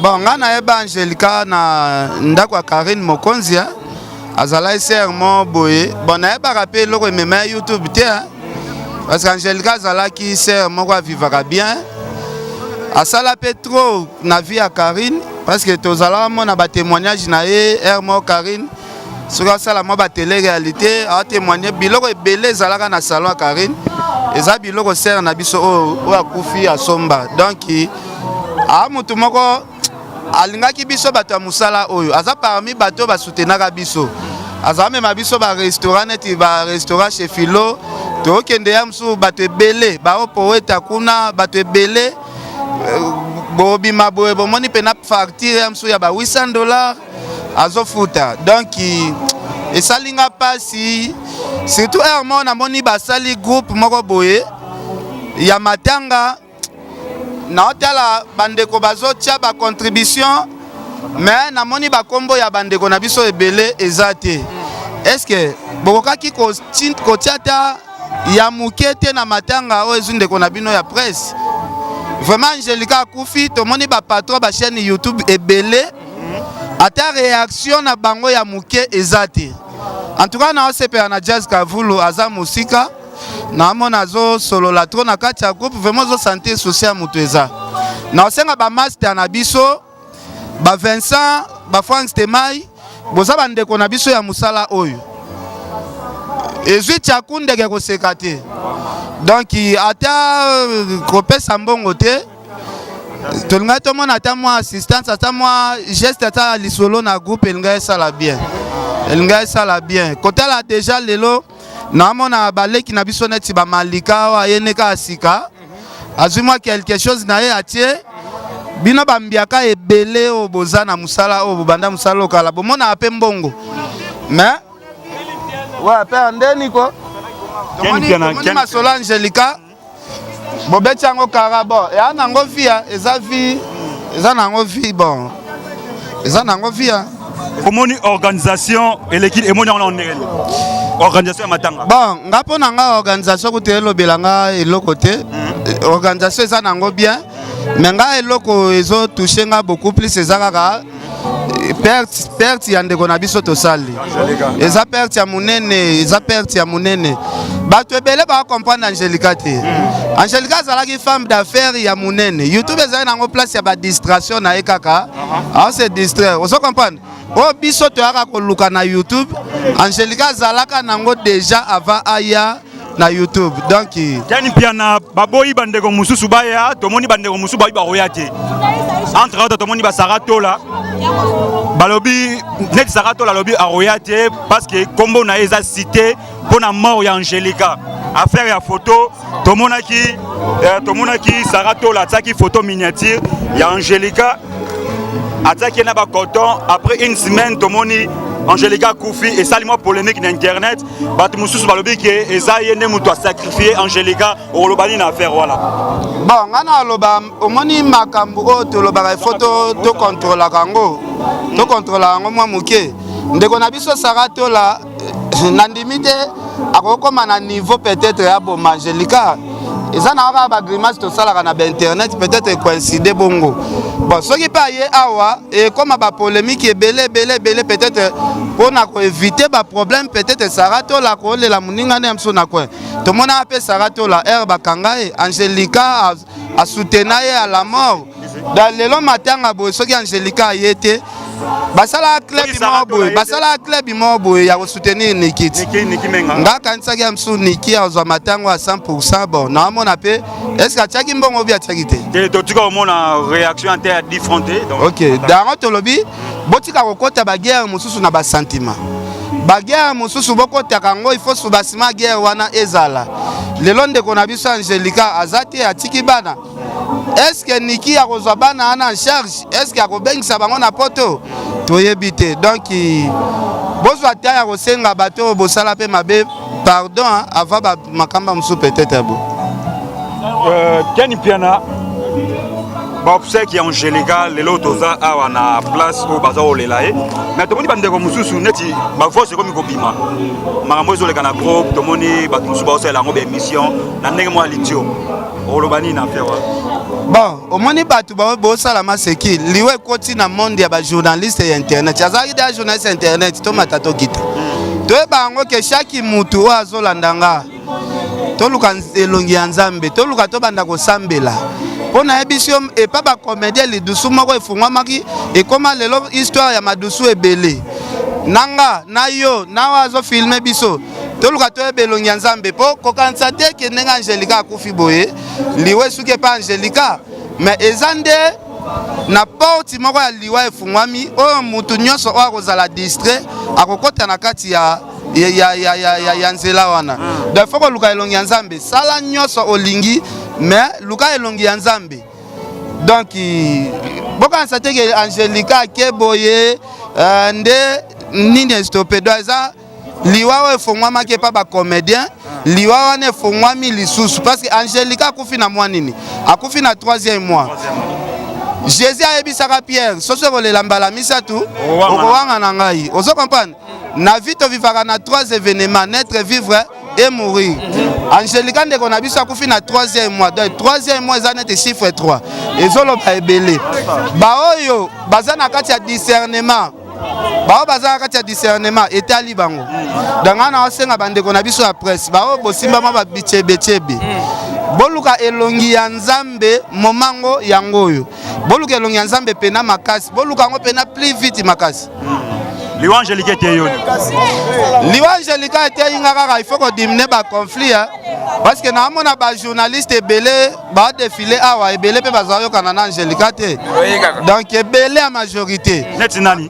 Bon, ngana eba Angelica na ndako ya Karine Mokonzia azala serment boye. Bon, na eba rappel loko mema YouTube te parce que Angelica azala ki serment ko vivra bien. Asala pe trop na vie ya Karine parce que tozala mona ba témoignage na ye hermo Karine. Soka sala mo ba télé réalité a témoigner biloko ebele zalaka na salon ya Karine. Eza biloko ser na biso o akufi asomba. Donc a mutu moko alingaki biso bato ya musala oyo aza parmi bato basutenaka biso aza mema biso ba restaurant neti ba restaurant chez Philo to kende ya musu bato ebele ba opoeta kuna bato ebele bobima boye bomoni pena facture ya musu ya ba $800 azofuta. Donc esalinga pasi surtout hermo na moni basali groupe moko boye ya matanga na otala bandeko bazotia ba contribution mais na moni ba kombo ya bandeko na biso ebele ezate. Est-ce que bokokaki ko tiata ya mukete na matanga o ezundeko na bino ya presse? Vraiment Angelica akufi to moni ba patron ba chaîne YouTube ebele ata réaction na bango ya muke ezate. En tout cas na OCP na Jazz Kavulu aza musika na mona zo solo la tro na kati ya groupe vraiment zo santé sociale mutueza na osenga ba master na biso ba Vincent ba Frank Temai boza bandeko na biso ya musala oyo ezwi chakunde ke kosekate. Donc ata kopesa mbongo te tolinga to mona ata moi assistance ata moi geste ata lisolo na groupe elinga sala bien kotala déjà lelo na mona baleki na biso neti ba malika wa yeneka asika azuma quelque chose na ye atie bino bambiaka ebele o bozana musala o banda musala kala bomona ape mbongo mais ouais pe andeni ko tomoni masolo Angelica bobeti yango kara bon ya nango via eza nango vie bon eza nango via komoni organisation elekile emoni on organisation matanga. Bon, nga pona nga organisation ko te lobela nga eloko te. Organisation eza nango bien, mais nga eloko ezo toucher nga beaucoup plus ezaka perte ya ndeko na biso to sali. Eza perte ya munene, Bato ebele ba comprendre Angelica te. Angelica azalaki femme d'affaires ya munene. YouTube ezali nango place ya ba distraction na ekaka. On se distraire. Oso comprendre? O biso to yaka ko luka na YouTube. Angelica zalaka nango déjà avant aya na YouTube. Donc yani piana baboyi bandeko mususu baya tomoni bandeko mususu bayi ba royate. Entre autres tomoni ba Saratola. Balobi net Saratola lobi a royate parce que combo na eza cité pour la mort ya Angelica. Affaire ya photo tomonaki Saratola tsaki photo miniature ya Angelica. Attaqué na ba coton après une semaine tomoni Angelica Koufi et salement polémique na internet batu mususu balobi ke eza yene mutu a sacrifier Angelica olobani na affaire voilà. Bon ngana loba omoni makambu o to loba photo to contrôler kango mwa muke ndeko na biso Saratola na ndimite akokoma na niveau peut-être ya bon Angelica eza na ba grimace to sala na internet peut-être coïncider bongo. Bon, ce qui pas hier awa et comme ba polémique est belé peut-être pour na ko éviter ba problème peut-être Saratola ko le la muninga ne amso na quoi. Tout monde appelle Saratola herba kangae Angelica a soutenu à la mort. Dans le long matin à bo ce qui Angelica y était basala club moboye ya soutenir Nikit nga kanisaki ya msu Niki azwa matango à 100%. Bon naamona pe est-ce que atiaki mbongo bi atiaki te totika omona réaction inter diffronté. OK dango tolobi botika kokota baguerre mosusu na basentiment baguerre mosusu bokotaka ngo il faut subasima guerre wana ezala lelo ndeko na biso Angelica azati atiki bana. Est-ce que Niki a reçu bana en charge? Est-ce que a kobengisa bango na poto? Toyebi te. Donc bozwa ta ya kosenga bato bosala pe mabe pardon avant ba makamba musu peut-être bo. Keni piana ba obsèque ya Angelica lelo toza awa na place au bazar olelaye. Mais tomoni bandeko mususu neti ba force komi kobima. Makambo ezoleka na groupe tomoni bato musu ba osala ngo ba émission na ndenge mo alitio. Olobani na faire. Bon, au moni batu ba bo sala maseki liwe koti na monde ya ba journaliste et internet. Azaki da journaliste internet to matato kita. To bango ke chaque mutu wa azolandanga. To luka elongi ya Nzambe, to luka to banda ko sambela. Pona ebisio et pas ba comédien li dusu moko efungwa maki et comment lelo histoire ya madusu ebele. Nanga na yo na wazo filmer biso. Toluka to ebelongi ya Nzambe po kokanisa te ke ndenga Angelica akufi boye liwe suke pa Angelica mais ezande na porte moko ya liwa efungwami oyo mutu nyonso oyo akozala distrait akokota na kati ya nzela wana donc faut koluka elongi ya Nzambe sala nyonso olingi mais luka elongi ya Nzambe donc bokanisa te ke Angelica ake boye nde nini estopedo eza liwa we fongwama ke pa ba comédien liwa wane fongwami lisusu parce que Angelica akufi na mwa nini akufi na 3e mois Jésus a ebisaka Pierre soso kolela mbala misatu okowanga na ngai ozo comprendre na vie to vivaka na 3 événements naître vivre et mourir Angelica ndeko na biso akufi na 3e mois donc 3e mois eza nete chiffre 3 ezoloba ebele ba oyo baza na kati ya discernement bao baza kati ya discernement etali bango danga na osenga bandeko na biso ya presse bao bosimba ma ba bichebe boluka elongi ya Nzambe momango yango oyo boluka elongi ya Nzambe pena makasi boluka ngo pena plus vite makasi Liwa Angelica te yo Liwa Angelica te inga kaka il faut ko diminuer ba conflit parce que na mona ba journaliste ebele ba défiler awa ebele pe bazayo kana na Angelica te donc ebele a majorité net nani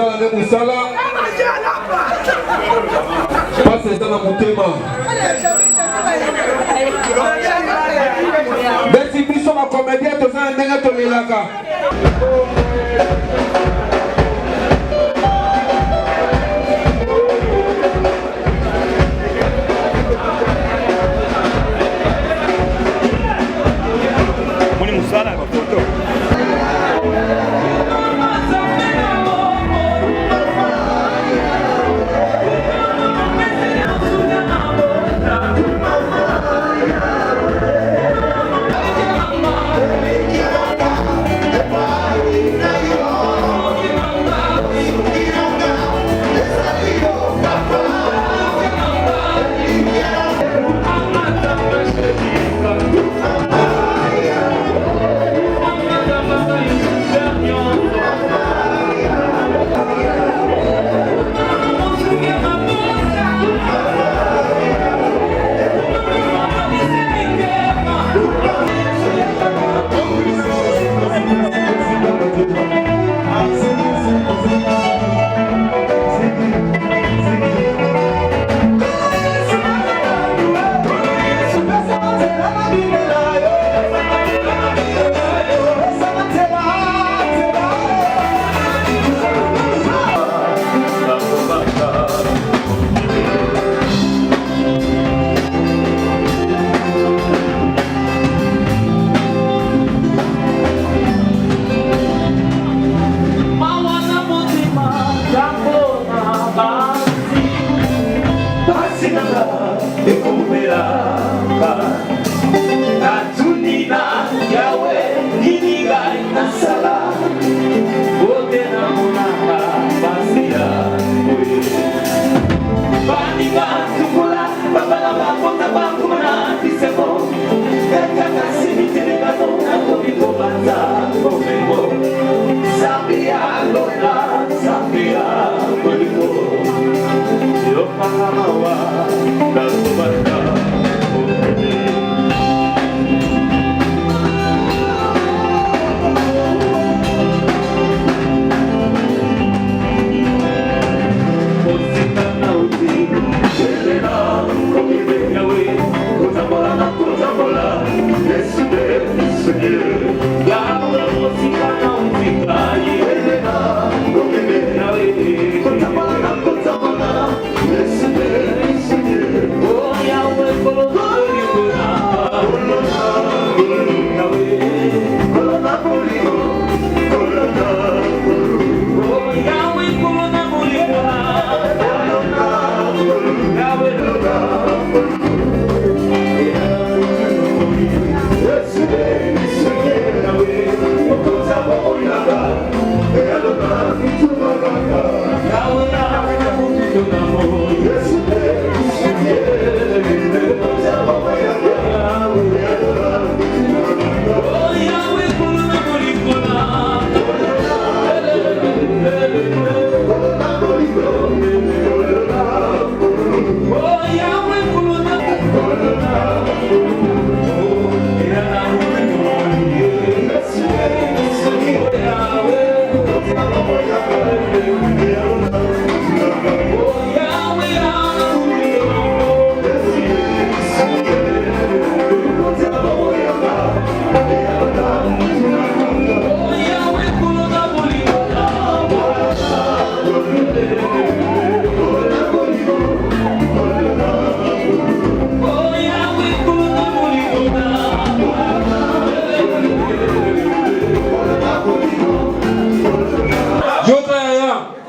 Mosala ne Mosala. Passe ça dans mon thème. Merci biso ma comédien to za ndenge to milaka. Moni Musala kwa photo.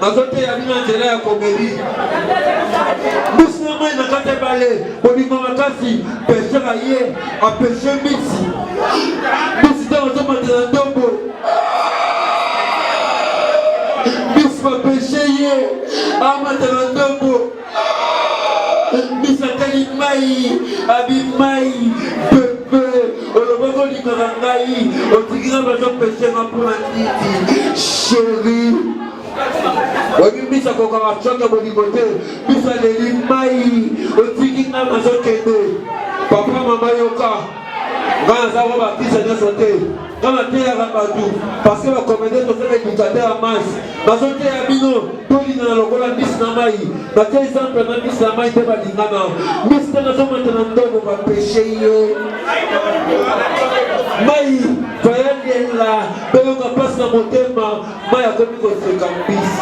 Azote ya bina njela ya komedi. Busna mwe na kate bale. Bonima makasi. Peshera ye. A peshe misi. Busita wazoma tena ndombo. Busma peshe ye. Ama tena ndombo. Bisa kali mai. Abi mai. Pepe. Olobako ni karangai. Otigira bazo peshe mapuna niti. Chérie. Wami bisa koka wachoka bolibote bisa leli mai otiki na mazokende papa mama yoka Quand on a baptisé de sauter, quand on a été à Rabatou, parce que la communauté de l'éducateur à masse, dans son thé à Bino, tout le monde a le Miss Namaï, dans quel exemple on a Miss Namaï de Balingana, Miss Namaï maintenant on va pécher. Maï, voyez là, mais on a passé dans mon thème, Maï a commis qu'on se campisse.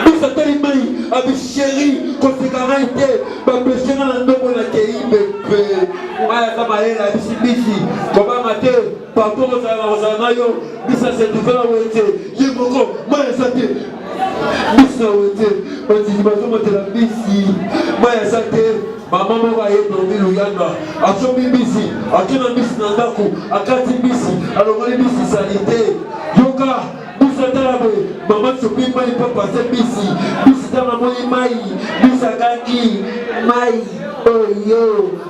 Nous sommes maï, avec chéri, qu'on se garantit, ma péché dans le nom de la TI, bébé. Moi, ça m'a l'air à Bissi, comment mater, partout aux Aranayo, Bissa s'est ouvert à Ouété, Yémoko, moi, ça t'est. Bissa Ouété, on dit, ma somme de la Bissi, moi, ça t'est. Maman m'a dit dans le Yanda, à Somi Bissi, à Kena Bissi Nandaku, à Kati Bissi, à l'Omani Bissi Salité, Yoga. Maman Sopi Maï peut passer Bissi, Bissi dans la monnaie Maï, Bissagaki, Maï, oh yo,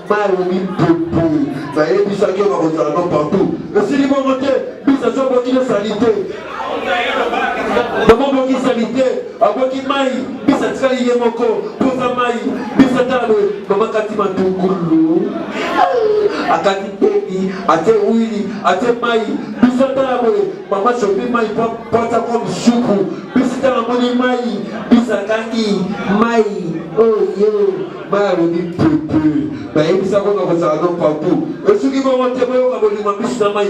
Maï, oui, Popo. Ça y est, Bissagaki, on va regarder partout. Le Silibo monté, Bissa Sopi de salité. Maman Boki salité, à Boki Maï, Bissa Tsali Yemoko, Posa Maï, Bissa Tabo, Maman Katima Toukoulou, à Kati Baby, à Te Willy, à Te Maï, Bissa Tabo, Maman Sopi Maï, Pata comme Choukou, Bissa Talamoni Maï, Bissa Kaki, Maï, oh yo, Maï, oui, Popo. Mais Bissa Kaka, on va partout. Et ceux qui vont monter, on va voir Bissa Maï,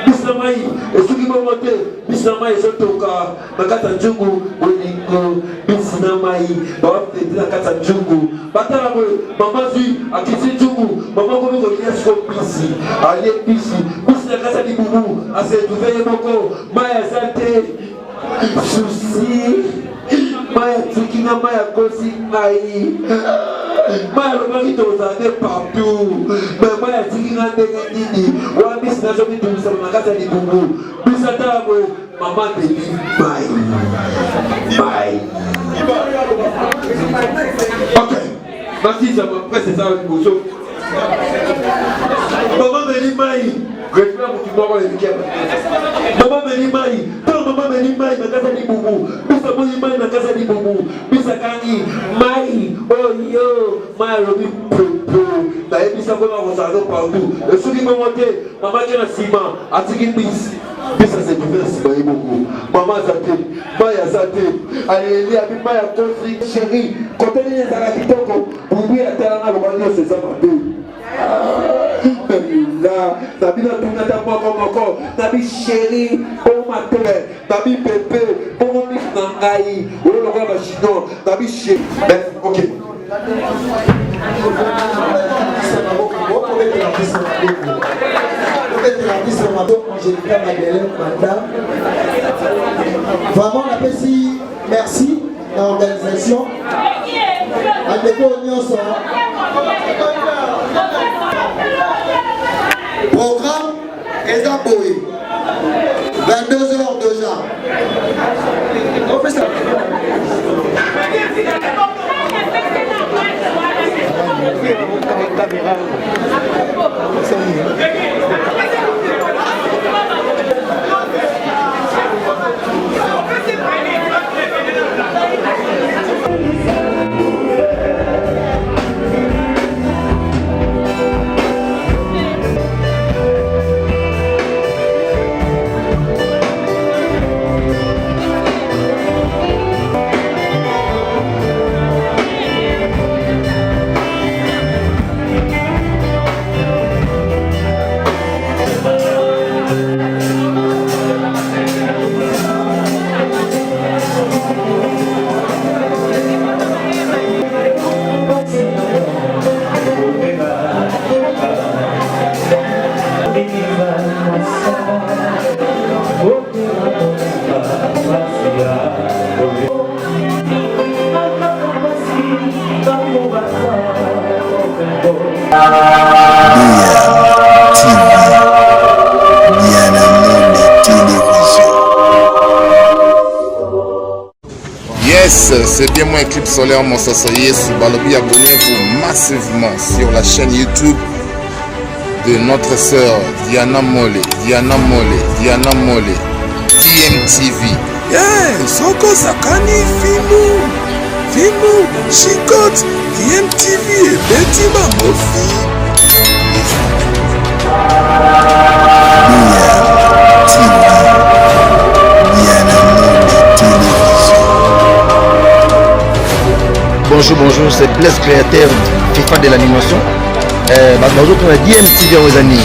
Bissa Maï, et ceux qui vont monter, Bissa Maï, Sotoka, Makata Djungu, Olingo, Bissa Maï, Baptiste Nakata Djungu, Batara, Maman Zui, Akisi Djungu, Maman Gomi Goliasko Bissi, Alie Bissi, Bissi Nakata Liboubou, Ase Douveille Moko, Maya Zate, Souci, Maya Tikina, Maya Kosi, Maï, Maya Lomari Tozane partout, mais Maya Tikina Negandini, Wa Bissi Najomi Douza, Nakata Liboubou, Bissi Tabo, Maman Baby, bye. Bye. Ok. Merci, ça après c'est ça le bousseau. Maman Baby, bye. Réfléchis pour tu m'envoies les week-ends. Maman Baby, bye. Maman Baby, bye. Ma casa di boubou. Bisa Baby, bye. Ma casa di boubou. Bisa Kangi, bye. Oh yo, ma Robi Popo. D'ailleurs, Bisa comme on s'en partout. Le souris m'a monté. Maman qui a un ciment. A tigé bis. Bisa c'est du verre, c'est beaucoup. Maman Zate, Maya Zate, allez, avec Maya Kosi, chérie, quand elle est dans la Kitoko, vous voyez la terre à l'Omanio, c'est ça, ma deux. Là, Nabi n'a tout n'a pas comme encore, Nabi chérie, pour ma terre, Nabi bébé, pour mon mix Nangaï, ou le roi Machino, Nabi chérie. Ok. Vraiment, on appelle ici merci à l'organisation. Programme est appuyé. 22h déjà. On fait ça. Yes, c'est bien moi Eclipse Solaire Monsasoye sous Balobi. Abonnez-vous massivement sur la chaîne YouTube de notre sœur Diana Mole, DMTV. Yes, Soko Sakani Filou. Kimbo, Chicotte, IMTV et Betty Bamofi. Bonjour, c'est Blaise Créateur, FIFA de l'animation. Nous avons DMTV aux années.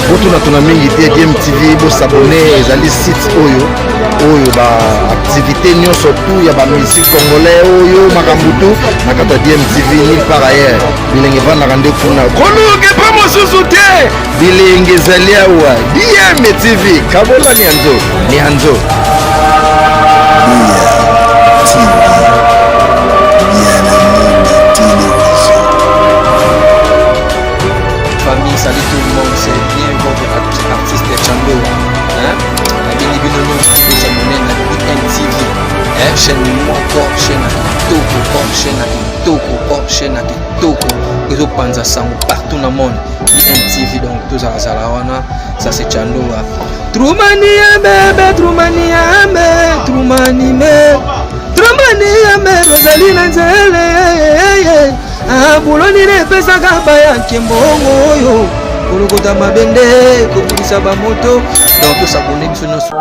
Vous avez DMTV, vous abonnez, vous allez site Oyo. Activité nous surtout, il y a la musique congolaise, Oyo, Makambutu, Nakata DMTV, nulle part ailleurs. Bilingue va na rendre kuna. Koluke pas mon sous-souté. Bilingue zalia wa DMTV. Kabola Nianzo. Famille, salut tout le monde, c'est bien votre artiste Tchando. La Bini vous abonnez à IMTV. Chaîne Moko, chaîne à Kitoko. Ils ont pensé ça partout dans le monde. IMTV, donc tous à Zalawana, ça c'est Tchando. Troumania, Rosalie Nanzele. Buloni nepesa kaba ya Kimbongo yo kolokota mabende kobulisa bamoto donc to s'abonner biso nyonso.